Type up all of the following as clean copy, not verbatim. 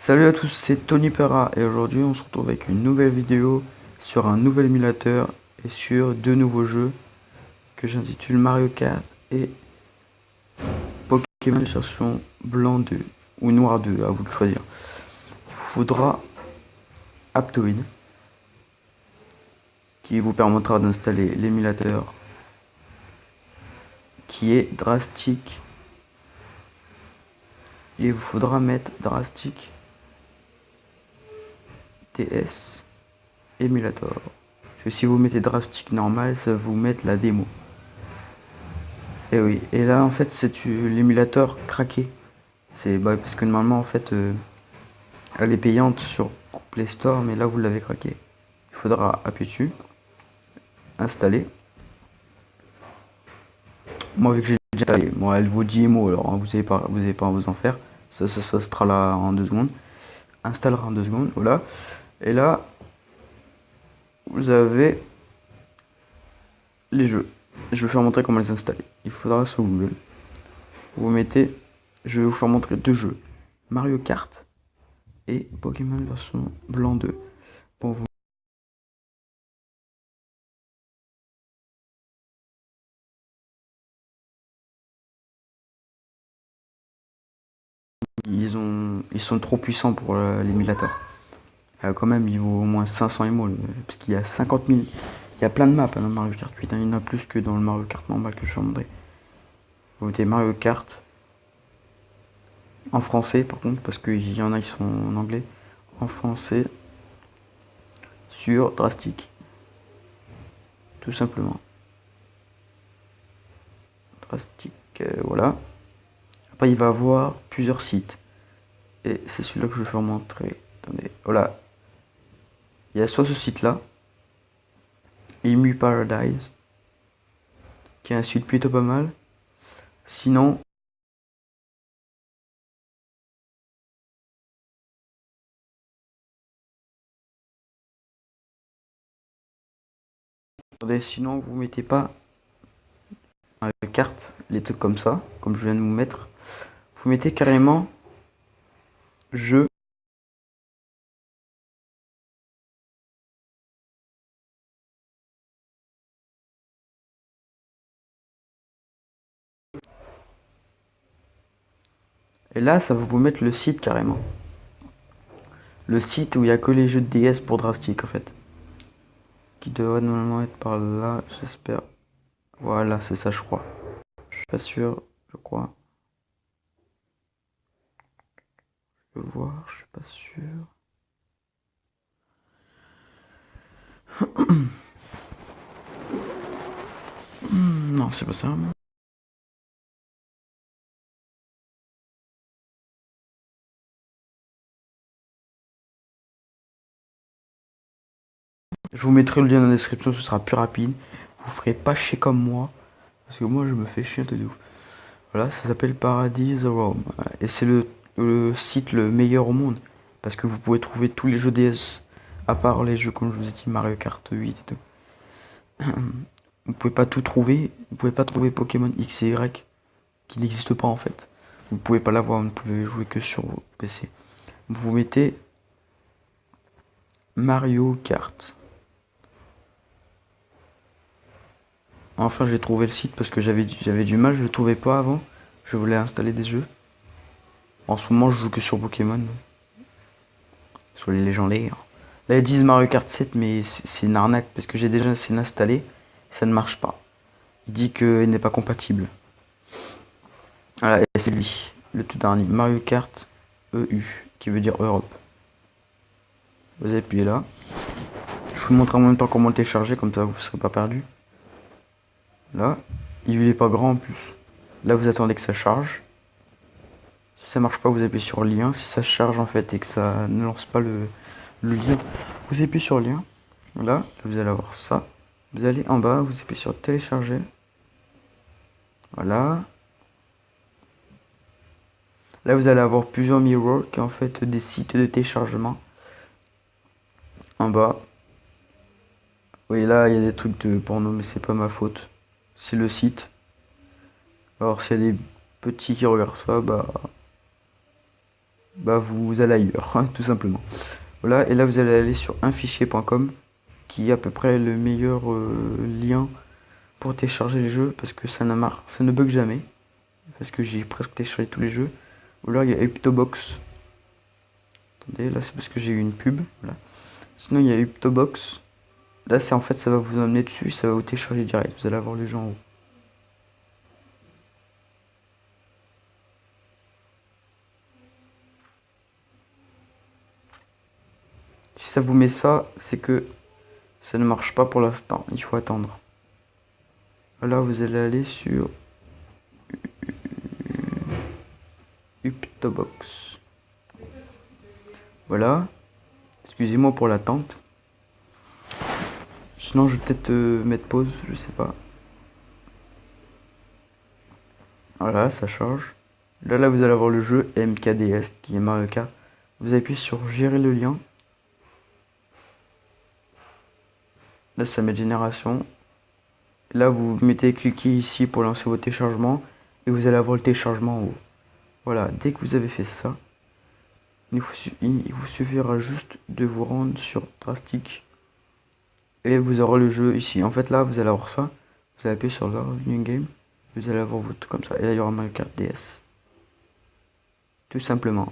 Salut à tous, c'est Tony Perra et aujourd'hui on se retrouve avec une nouvelle vidéo sur un nouvel émulateur et sur deux nouveaux jeux que j'intitule Mario Kart et Pokémon version blanc 2 ou noir 2, à vous de choisir. Il vous faudra Aptoide qui vous permettra d'installer l'émulateur qui est Drastic. Il vous faudra mettre Drastic TS Emulator. Parce que si vous mettez Drastic normal, ça va vous mettre la démo. Et oui, et là en fait c'est l'émulateur craqué. C'est parce que normalement en fait elle est payante sur Play Store, mais là vous l'avez craqué. Il faudra appuyer dessus, installer. Moi vu que j'ai déjà installé, moi elle vaut 10 mots alors hein, vous avez pas à vous en faire. Ça sera là en 2 secondes. Installera en 2 secondes, voilà. Et là vous avez les jeux. Je vais vous faire montrer comment les installer. Il faudra sur Google. Vous mettez, je vais vous faire montrer deux jeux. Mario Kart et Pokémon version blanc 2. Bon, ils sont trop puissants pour l'émulateur. Quand même, il vaut au moins 500 émaux, parce qu'il y a 50 000. Il y a plein de maps dans le Mario Kart 8, hein, il y en a plus que dans le Mario Kart normal que je vais vous montrer. Vous mettez Mario Kart en français par contre, parce qu'il y en a qui sont en anglais. En français sur Drastic. Tout simplement. Drastic, voilà. Après, il va avoir plusieurs sites. Et c'est celui-là que je vais vous montrer. Attendez, voilà. Il y a soit ce site-là, Emu Paradise, qui est un site plutôt pas mal. Sinon, attendez, sinon vous mettez pas carte, les trucs comme ça, comme je viens de vous mettre. Vous mettez carrément jeu. Et là, ça va vous mettre le site carrément. Le site où il n'y a que les jeux de DS pour Drastic en fait. Qui devrait normalement être par là, j'espère. Voilà, c'est ça, je crois. Je suis pas sûr, je crois. Je vais voir, je suis pas sûr. Non, c'est pas ça. Je vous mettrai le lien dans la description, ce sera plus rapide. Vous ferez pas chier comme moi. Parce que moi, je me fais chier de ouf. Voilà, ça s'appelle Paradise Rome. Et c'est le site le meilleur au monde. Parce que vous pouvez trouver tous les jeux DS. À part les jeux, comme je vous ai dit, Mario Kart 8 et tout. Vous pouvez pas tout trouver. Vous pouvez pas trouver Pokémon X et Y. Qui n'existe pas en fait. Vous pouvez pas l'avoir, vous ne pouvez jouer que sur PC. Vous mettez Mario Kart. Enfin, j'ai trouvé le site parce que j'avais du mal, je le trouvais pas avant. Je voulais installer des jeux. En ce moment, je joue que sur Pokémon. Sur les légendaires. Là, ils disent Mario Kart 7, mais c'est une arnaque parce que j'ai déjà essayé d'installer. Ça ne marche pas. Il dit qu'il n'est pas compatible. Voilà, et c'est lui. Le tout dernier. Mario Kart EU, qui veut dire Europe. Vous appuyez là. Je vous montre en même temps comment le télécharger, comme ça vous ne serez pas perdu. Là, il est pas grand en plus. Là, vous attendez que ça charge. Si ça marche pas, vous appuyez sur lien. Si ça charge en fait et que ça ne lance pas le lien, vous appuyez sur lien. Là, vous allez avoir ça. Vous allez en bas, vous appuyez sur télécharger. Voilà. Là, vous allez avoir plusieurs mirrors qui en fait des sites de téléchargement. En bas. Oui, là, il y a des trucs de porno, mais c'est pas ma faute. C'est le site. Alors, s'il y a des petits qui regardent ça, bah. bah vous allez ailleurs, hein, tout simplement. Voilà, et là vous allez aller sur unfichier.com qui est à peu près le meilleur lien pour télécharger les jeux parce que ça ne bug jamais. Parce que j'ai presque téléchargé tous les jeux. Ou là il y a Uptobox. Attendez, là c'est parce que j'ai eu une pub. Voilà. Sinon il y a Uptobox. Là c'est en fait ça va vous emmener dessus, ça va vous télécharger direct. Vous allez avoir les jeux en haut. Si ça vous met ça, c'est que ça ne marche pas pour l'instant. Il faut attendre. Là vous allez aller sur Uptobox. Voilà. Excusez-moi pour l'attente. Sinon, je vais peut-être mettre pause, je sais pas. Voilà, ça charge. Là, vous allez avoir le jeu MKDS qui est Mario Kart. Vous appuyez sur gérer le lien. Là, ça met génération. Là, vous mettez cliquez ici pour lancer vos téléchargements. Et vous allez avoir le téléchargement en haut. Voilà, dès que vous avez fait ça, il vous suffira juste de vous rendre sur Drastic. Et vous aurez le jeu ici. En fait, là, vous allez avoir ça. Vous allez appuyer sur Love New Game. Vous allez avoir votre comme ça. Et là, il y aura Mario Kart DS. Tout simplement.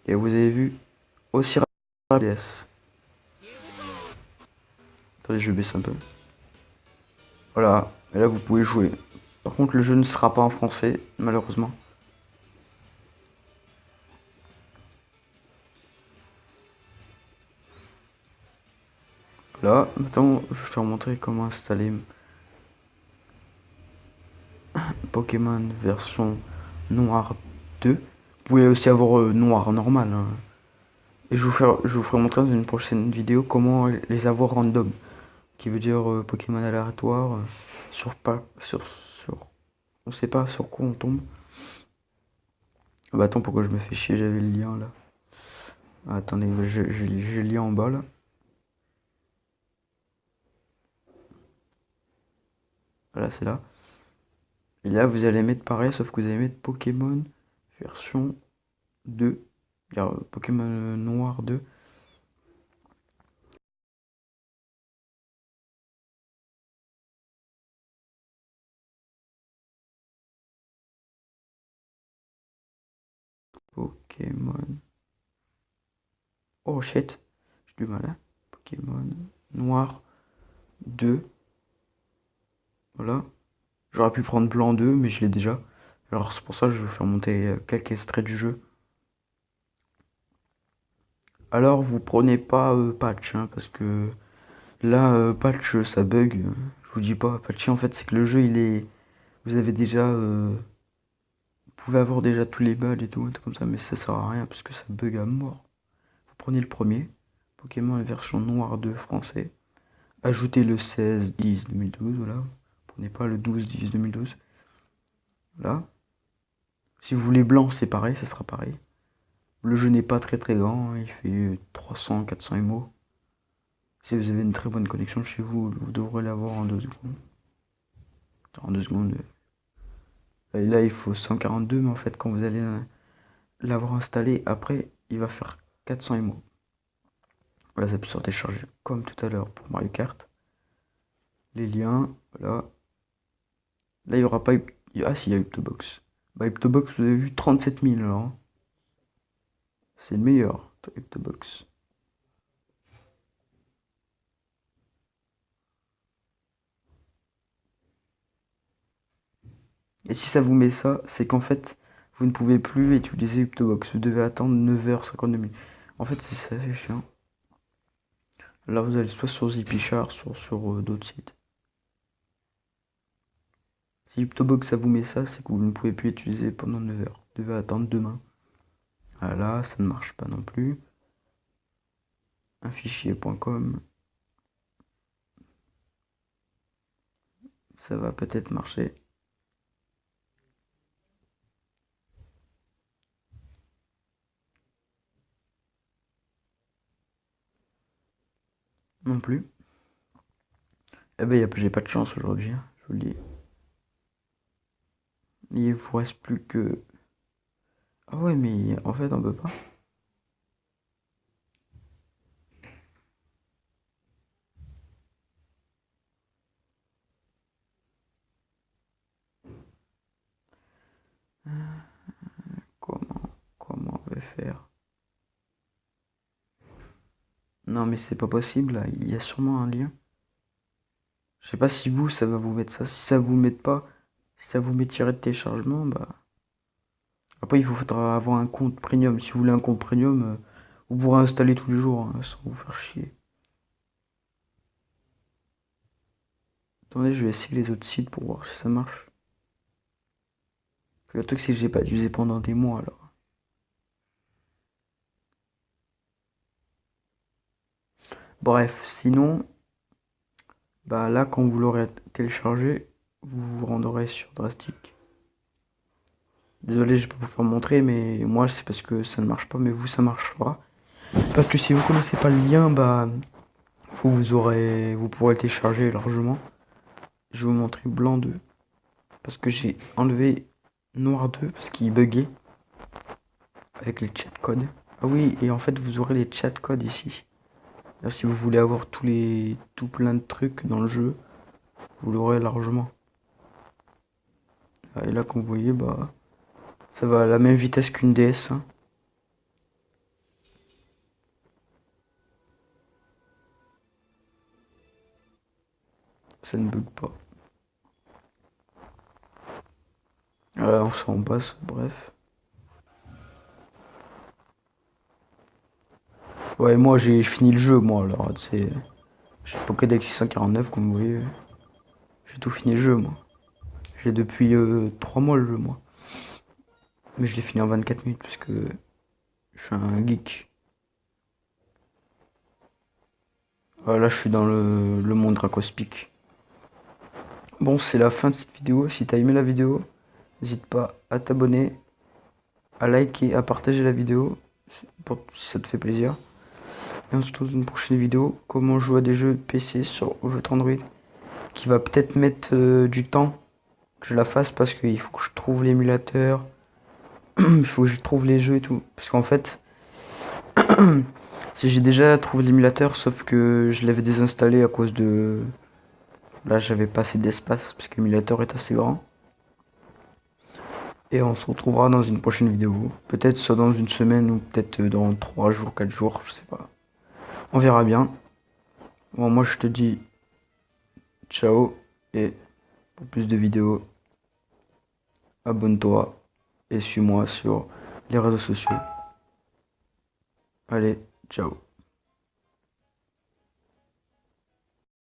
Et vous avez vu aussi DS. Attendez, je baisse un peu. Voilà. Et là, vous pouvez jouer. Par contre, le jeu ne sera pas en français, malheureusement. Là, maintenant, je vais vous montrer comment installer Pokémon version noir 2. Vous pouvez aussi avoir noir normal, hein. Et je vous ferai montrer dans une prochaine vidéo comment les avoir random. Qui veut dire Pokémon aléatoire. Sur pas. Sur. On sait pas sur quoi on tombe. Bah attends, pourquoi je me fais chier, j'avais le lien là. Ah, attendez, j'ai le lien en bas là. Voilà, c'est là. Et là, vous allez mettre pareil, sauf que vous allez mettre Pokémon version 2. Pokémon Noir 2. Pokémon. Oh shit, j'ai du mal, hein. Pokémon Noir 2. Voilà. J'aurais pu prendre Blanc 2, mais je l'ai déjà. Alors c'est pour ça que je vais vous faire monter quelques extraits du jeu. Alors vous prenez pas patch, hein, parce que là, patch ça bug. Je vous dis pas, patchy en fait c'est que le jeu il est. Vous avez déjà. Vous pouvez avoir déjà tous les bugs et tout, un truc comme ça, mais ça sert à rien parce que ça bug à mort. Vous prenez le premier, Pokémon version noir 2 français. Ajoutez le 16-10-2012, voilà. Prenez pas le 12-10-2012. Là. Si vous voulez blanc, c'est pareil, ça sera pareil. Le jeu n'est pas très très grand, hein, il fait 300-400 MO. Si vous avez une très bonne connexion chez vous, vous devrez l'avoir en 2 secondes. En 2 secondes. Et là, il faut 142, mais en fait, quand vous allez l'avoir installé, après, il va faire 400 MO. Voilà, ça peut se télécharger comme tout à l'heure pour Mario Kart. Les liens, voilà. Là, il n'y aura pas. Ah, si, il y a Uptobox. Bah, Uptobox, vous avez vu 37 000 alors, hein. C'est le meilleur, Uptobox. Et si ça vous met ça, c'est qu'en fait, vous ne pouvez plus utiliser Uptobox. Vous devez attendre 9h52 minutes. En fait, c'est assez chiant. Là, vous allez soit sur Zipichar, soit sur d'autres sites. Si Uptobox ça vous met ça, c'est que vous ne pouvez plus utiliser pendant 9 heures. Vous devez attendre demain. Ah là, ça ne marche pas non plus. Un fichier.com. Ça va peut-être marcher. Non plus. Eh ben, j'ai pas de chance aujourd'hui, hein, je vous le dis. Il vous reste plus que. Ah ouais, mais en fait, on peut pas. Comment on va faire? Non, mais c'est pas possible, là. Il y a sûrement un lien. Je sais pas si vous, ça va vous mettre ça. Si ça vous met pas, si ça vous met tirer de téléchargement, bah. Après, il vous faudra avoir un compte premium. Si vous voulez un compte premium, vous pourrez installer tous les jours, hein, sans vous faire chier. Attendez, je vais essayer les autres sites pour voir si ça marche. Le truc, c'est que j'ai pas utilisé pendant des mois, alors. Bref, sinon, bah là, quand vous l'aurez téléchargé, vous vous rendrez sur Drastic. Désolé, je peux pas vous faire montrer, mais moi, c'est parce que ça ne marche pas, mais vous, ça marchera. Parce que si vous connaissez pas le lien, bah, vous pourrez le télécharger largement. Je vais vous montrer blanc 2. Parce que j'ai enlevé noir 2 parce qu'il buguait avec les chat codes. Ah oui, et en fait, vous aurez les chat codes ici. Là, si vous voulez avoir tout plein de trucs dans le jeu, vous l'aurez largement. Ah, et là, comme vous voyez, bah, ça va à la même vitesse qu'une DS, hein. Ça ne bug pas. Voilà, on s'en passe, bref. Ouais, moi j'ai fini le jeu, moi, alors, c'est. J'ai Pokédex 649, comme vous voyez. J'ai tout fini le jeu, moi. J'ai depuis 3 mois le jeu, moi. Mais je l'ai fini en 24 minutes, parce que je suis un geek. Là, je suis dans le monde Dracospic. Bon, c'est la fin de cette vidéo. Si t'as aimé la vidéo, n'hésite pas à t'abonner, à liker, à partager la vidéo, si ça te fait plaisir. Et on se retrouve dans une prochaine vidéo. Comment jouer à des jeux PC sur votre Android. Qui va peut-être mettre du temps que je la fasse parce qu'il faut que je trouve l'émulateur. Il faut que je trouve les jeux et tout. Parce qu'en fait, si j'ai déjà trouvé l'émulateur, sauf que je l'avais désinstallé à cause de. Là, j'avais pas assez d'espace parce que l'émulateur est assez grand. Et on se retrouvera dans une prochaine vidéo. Peut-être soit dans une semaine ou peut-être dans 3 jours, 4 jours, je sais pas. On verra bien. Bon, moi je te dis ciao et pour plus de vidéos, abonne-toi et suis-moi sur les réseaux sociaux. Allez, ciao.